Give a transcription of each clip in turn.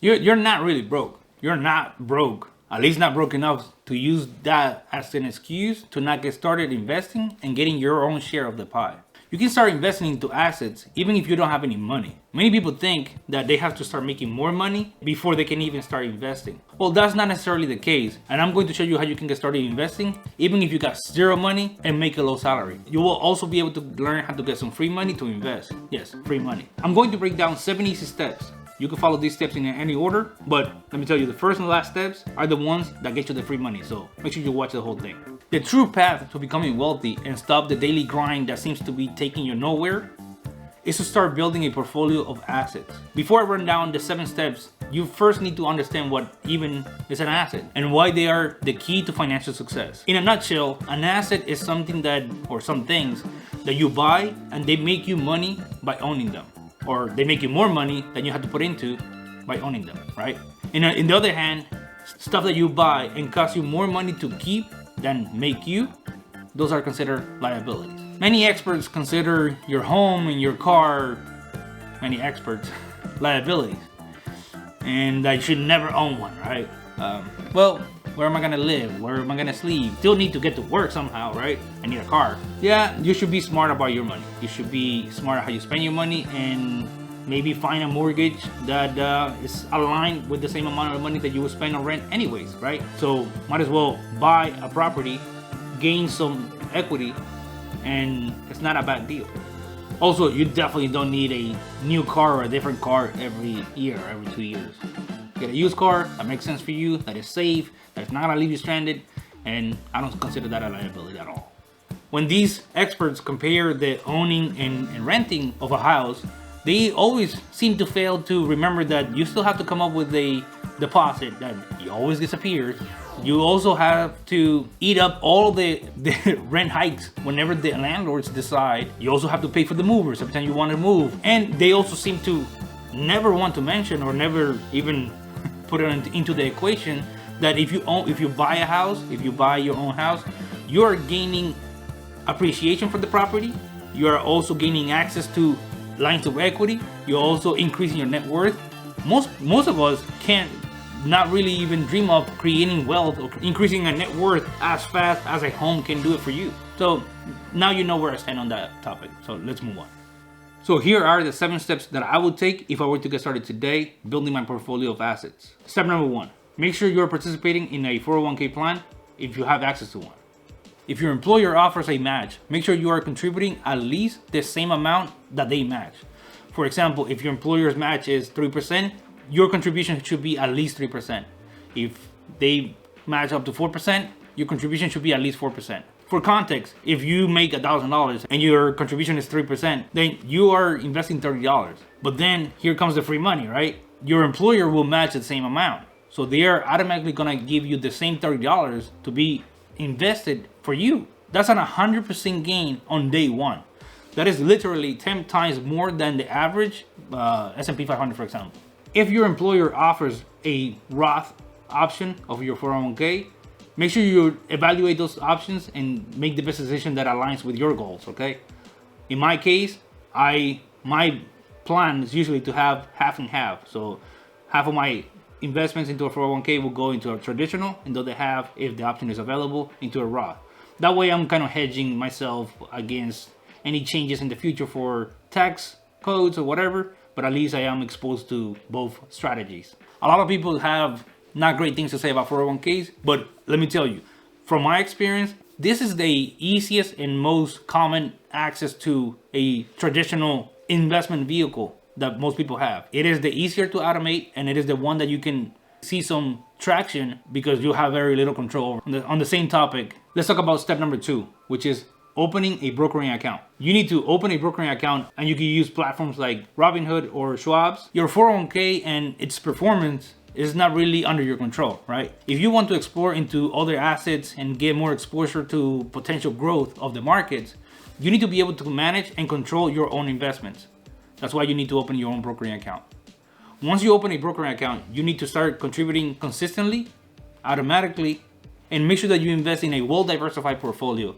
You're not really broke. You're not broke. At least not broke enough to use that as an excuse to not get started investing and getting your own share of the pie. You can start investing into assets even if you don't have any money. Many people think that they have to start making more money before they can even start investing. Well, that's not necessarily the case, and I'm going to show you how you can get started investing even if you got zero money and make a low salary. You will also be able to learn how to get some free money to invest. Yes, free money. I'm going to break down 7 easy steps. You can follow these steps in any order, but let me tell you, the first and last steps are the ones that get you the free money, so make sure you watch the whole thing. The true path to becoming wealthy and stop the daily grind that seems to be taking you nowhere is to start building a portfolio of assets. Before I run down the 7 steps, you first need to understand what even is an asset and why they are the key to financial success. In a nutshell, an asset is something that, or some things that you buy and they make you money by owning them. Or they make you more money than you have to put into by owning them, right? In the other hand, stuff that you buy and cost you more money to keep than make you, those are considered liabilities. Many experts consider your home and your car, liabilities. And that you should never own one, right? Well, where am I gonna live? Where am I gonna sleep? Still need to get to work somehow, right? I need a car. Yeah, you should be smart about your money. You should be smart how you spend your money and maybe find a mortgage that is aligned with the same amount of money that you would spend on rent anyways, right? So might as well buy a property, gain some equity, and it's not a bad deal. Also, you definitely don't need a new car or a different car every year, every 2 years. Get a used car that makes sense for you, that is safe, that's not gonna leave you stranded, and I don't consider that a liability at all. When these experts compare the owning and renting of a house, they always seem to fail to remember that you still have to come up with a deposit that always disappears. You also have to eat up all the rent hikes whenever the landlords decide. You also have to pay for the movers every time you want to move. And they also seem to never want to mention or never even put it into the equation that if you buy a house, if you buy your own house, you're gaining appreciation for the property. You are also gaining access to lines of equity. You're also increasing your net worth. Most of us can't not really even dream of creating wealth or increasing a net worth as fast as a home can do it for you. So now you know where I stand on that topic. So let's move on. So here are the 7 steps that I would take if I were to get started today building my portfolio of assets. Step number 1, make sure you're participating in a 401k plan if you have access to one. If your employer offers a match, make sure you are contributing at least the same amount that they match. For example, if your employer's match is 3%, your contribution should be at least 3%. If they match up to 4%, your contribution should be at least 4%. For context, if you make $1,000 and your contribution is 3%, then you are investing $30. But then here comes the free money, right? Your employer will match the same amount. So they are automatically gonna give you the same $30 to be invested for you. That's an 100% gain on day one. That is literally 10 times more than the average S&P 500, for example. If your employer offers a Roth option of your 401k, make sure you evaluate those options and make the best decision that aligns with your goals, okay? In my case, my plan is usually to have half and half. So half of my investments into a 401k will go into a traditional, and the other half, if the option is available, into a Roth. That way I'm kind of hedging myself against any changes in the future for tax codes or whatever, but at least I am exposed to both strategies. A lot of people have not great things to say about 401ks, but let me tell you, from my experience, this is the easiest and most common access to a traditional investment vehicle that most people have. It is the easier to automate, and it is the one that you can see some traction because you have very little control over. On the same topic, let's talk about step number 2, which is opening a brokering account. You need to open a brokering account, and you can use platforms like Robinhood or Schwab's. Your 401k and its performance is not really under your control, right? If you want to explore into other assets and get more exposure to potential growth of the markets, you need to be able to manage and control your own investments. That's why you need to open your own brokering account. Once you open a brokering account, you need to start contributing consistently, automatically, and make sure that you invest in a well-diversified portfolio.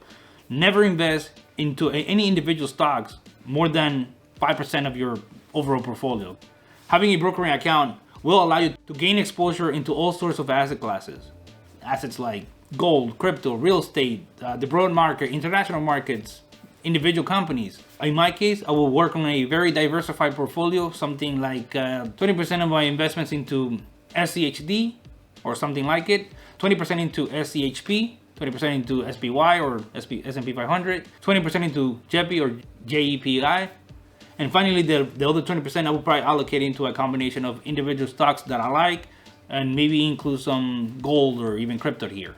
Never invest into any individual stocks more than 5% of your overall portfolio. Having a brokering account will allow you to gain exposure into all sorts of asset classes. Assets like gold, crypto, real estate, the broad market, international markets, individual companies. In my case, I will work on a very diversified portfolio, something like 20% of my investments into SCHD or something like it, 20% into SCHP, 20% into SPY or S&P 500, 20% into JEPI or JEPI, and finally the other 20% I will probably allocate into a combination of individual stocks that I like, and maybe include some gold or even crypto here.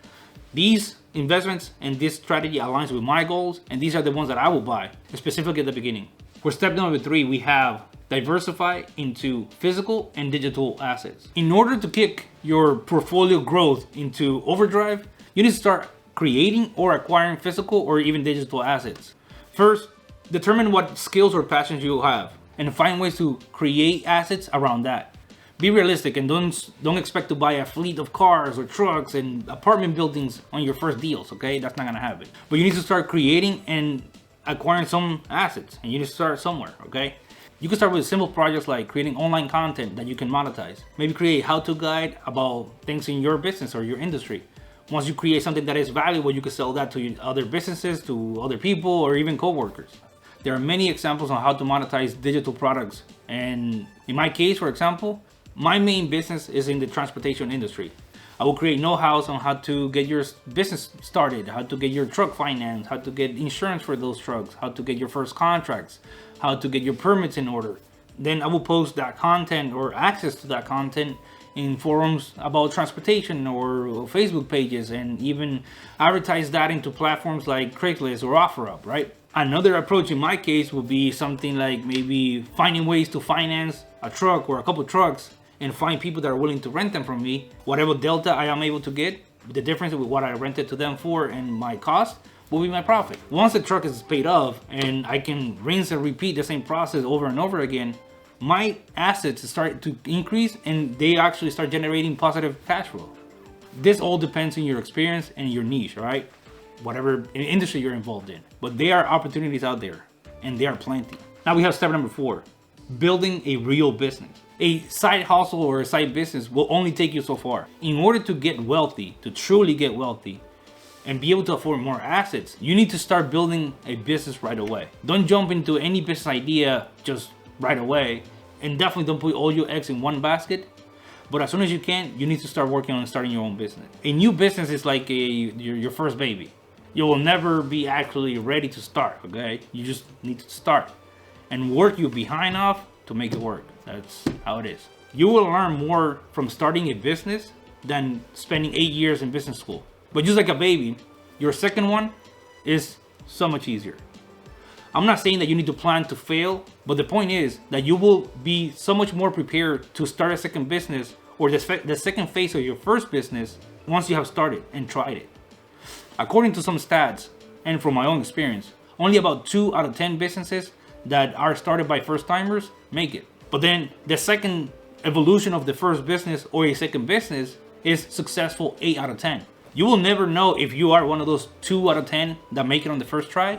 These investments and this strategy aligns with my goals, and these are the ones that I will buy, specifically at the beginning. For step number 3, we have diversify into physical and digital assets. In order to kick your portfolio growth into overdrive, you need to start creating or acquiring physical or even digital assets. First, determine what skills or passions you have and find ways to create assets around that. Be realistic and don't expect to buy a fleet of cars or trucks and apartment buildings on your first deals, okay? That's not gonna happen. But you need to start creating and acquiring some assets, and you need to start somewhere, okay? You can start with simple projects like creating online content that you can monetize. Maybe create a how-to guide about things in your business or your industry. Once you create something that is valuable, you can sell that to other businesses, to other people, or even co-workers. There are many examples on how to monetize digital products. And in my case, for example, my main business is in the transportation industry. I will create know-hows on how to get your business started, how to get your truck financed, how to get insurance for those trucks, how to get your first contracts, how to get your permits in order. Then I will post that content or access to that content in forums about transportation or Facebook pages, and even advertise that into platforms like Craigslist or OfferUp, right? Another approach in my case would be something like maybe finding ways to finance a truck or a couple trucks and find people that are willing to rent them from me. Whatever delta I am able to get, the difference with what I rented to them for and my cost will be my profit. Once the truck is paid off and I can rinse and repeat the same process over and over again, my assets start to increase and they actually start generating positive cash flow. This all depends on your experience and your niche, right? Whatever industry you're involved in. But there are opportunities out there, and there are plenty. Now we have step number 4, building a real business. A side hustle or a side business will only take you so far. In order to get wealthy, to truly get wealthy, and be able to afford more assets, you need to start building a business right away. Don't jump into any business idea just right away, and definitely don't put all your eggs in one basket. But as soon as you can, you need to start working on starting your own business. A new business is like your first baby. You will never be actually ready to start, okay? You just need to start and work your behind off to make it work. That's how it is. You will learn more from starting a business than spending 8 years in business school. But just like a baby, your second one is so much easier. I'm not saying that you need to plan to fail, but the point is that you will be so much more prepared to start a second business or the second phase of your first business once you have started and tried it. According to some stats, and from my own experience, only about 2 out of 10 businesses that are started by first timers make it. But then the second evolution of the first business or a second business is successful 8 out of 10. You will never know if you are one of those 2 out of 10 that make it on the first try,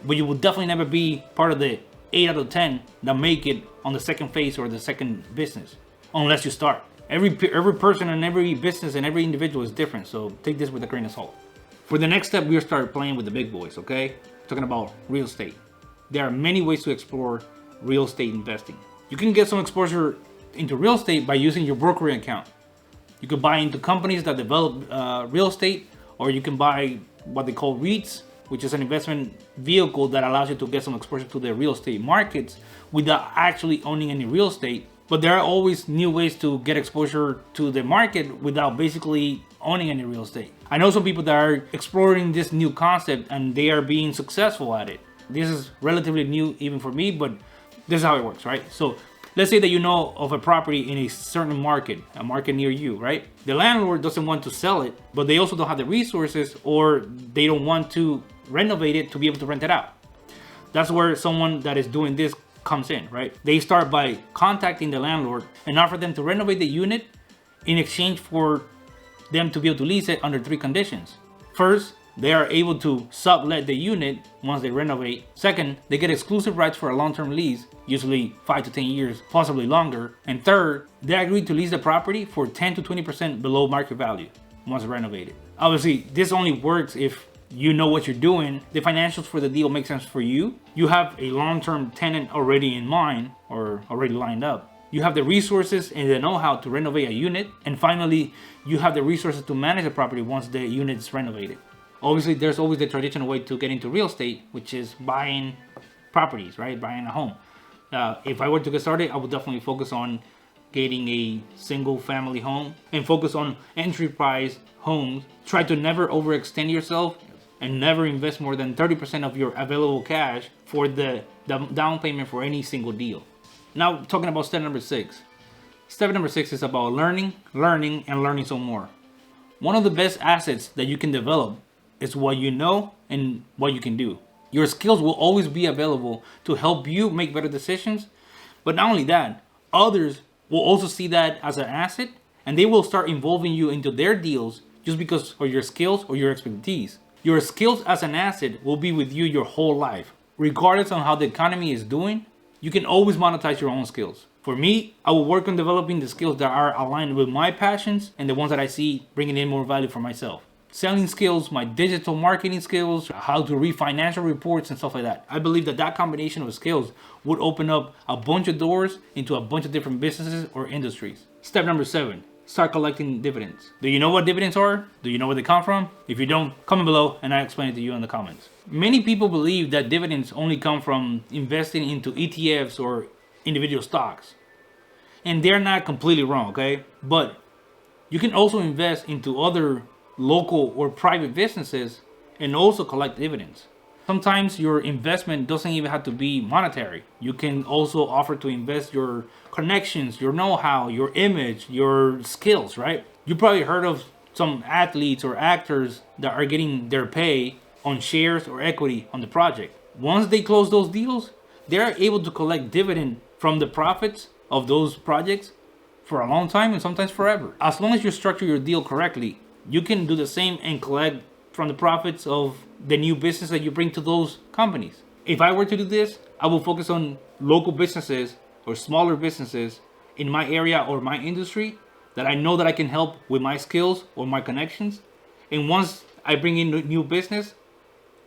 but you will definitely never be part of the 8 out of 10 that make it on the second phase or the second business, unless you start. Every person and every business and every individual is different, so take this with a grain of salt. For the next step, we'll start playing with the big boys, okay? Talking about real estate. There are many ways to explore real estate investing. You can get some exposure into real estate by using your brokerage account. You could buy into companies that develop real estate, or you can buy what they call REITs, which is an investment vehicle that allows you to get some exposure to the real estate markets without actually owning any real estate. But there are always new ways to get exposure to the market without basically owning any real estate. I know some people that are exploring this new concept and they are being successful at it. This is relatively new even for me, but this is how it works, right? So let's say that you know of a property in a certain market, a market near you, right? The landlord doesn't want to sell it, but they also don't have the resources, or they don't want to renovate it to be able to rent it out. That's where someone that is doing this comes in, right? They start by contacting the landlord and offer them to renovate the unit in exchange for them to be able to lease it under 3 conditions. First, they are able to sublet the unit once they renovate. Second, they get exclusive rights for a long-term lease, usually 5 to 10 years, possibly longer. And third, they agree to lease the property for 10 to 20% below market value once renovated. Obviously, this only works if you know what you're doing, the financials for the deal make sense for you, you have a long-term tenant already in mind or already lined up, you have the resources and the know-how to renovate a unit, and finally, you have the resources to manage the property once the unit is renovated. Obviously, there's always the traditional way to get into real estate, which is buying properties, right? Buying a home. If I were to get started, I would definitely focus on getting a single family home and focus on entry price homes. Try to never overextend yourself and never invest more than 30% of your available cash for the down payment for any single deal. Now, talking about step number 6. Step number 6 is about learning, and learning some more. One of the best assets that you can develop is what you know and what you can do. Your skills will always be available to help you make better decisions. But not only that, others will also see that as an asset, and they will start involving you into their deals just because of your skills or your expertise. Your skills as an asset will be with you your whole life. Regardless on how the economy is doing, you can always monetize your own skills. For me, I will work on developing the skills that are aligned with my passions and the ones that I see bringing in more value for myself. Selling skills, my digital marketing skills, how to read financial reports and stuff like that. I believe that that combination of skills would open up a bunch of doors into a bunch of different businesses or industries. Step number 7, start collecting dividends. Do you know what dividends are? Do you know where they come from? If you don't, comment below and I'll explain it to you in the comments. Many people believe that dividends only come from investing into ETFs or individual stocks. And they're not completely wrong, okay? But you can also invest into other local or private businesses and also collect dividends. Sometimes your investment doesn't even have to be monetary. You can also offer to invest your connections, your know-how, your image, your skills, right? You probably heard of some athletes or actors that are getting their pay on shares or equity on the project. Once they close those deals, they're able to collect dividend from the profits of those projects for a long time and sometimes forever. As long as you structure your deal correctly, you can do the same and collect from the profits of the new business that you bring to those companies. If I were to do this, I will focus on local businesses or smaller businesses in my area or my industry that I know that I can help with my skills or my connections. And once I bring in new business,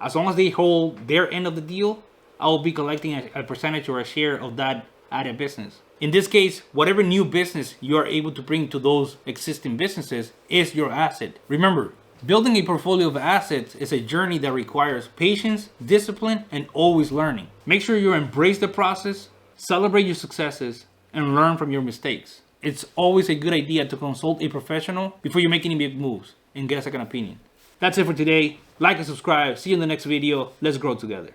as long as they hold their end of the deal, I will be collecting a percentage or a share of that added business. In this case, whatever new business you are able to bring to those existing businesses is your asset. Remember, building a portfolio of assets is a journey that requires patience, discipline, and always learning. Make sure you embrace the process, celebrate your successes, and learn from your mistakes. It's always a good idea to consult a professional before you make any big moves and get a second opinion. That's it for today. Like and subscribe. See you in the next video. Let's grow together.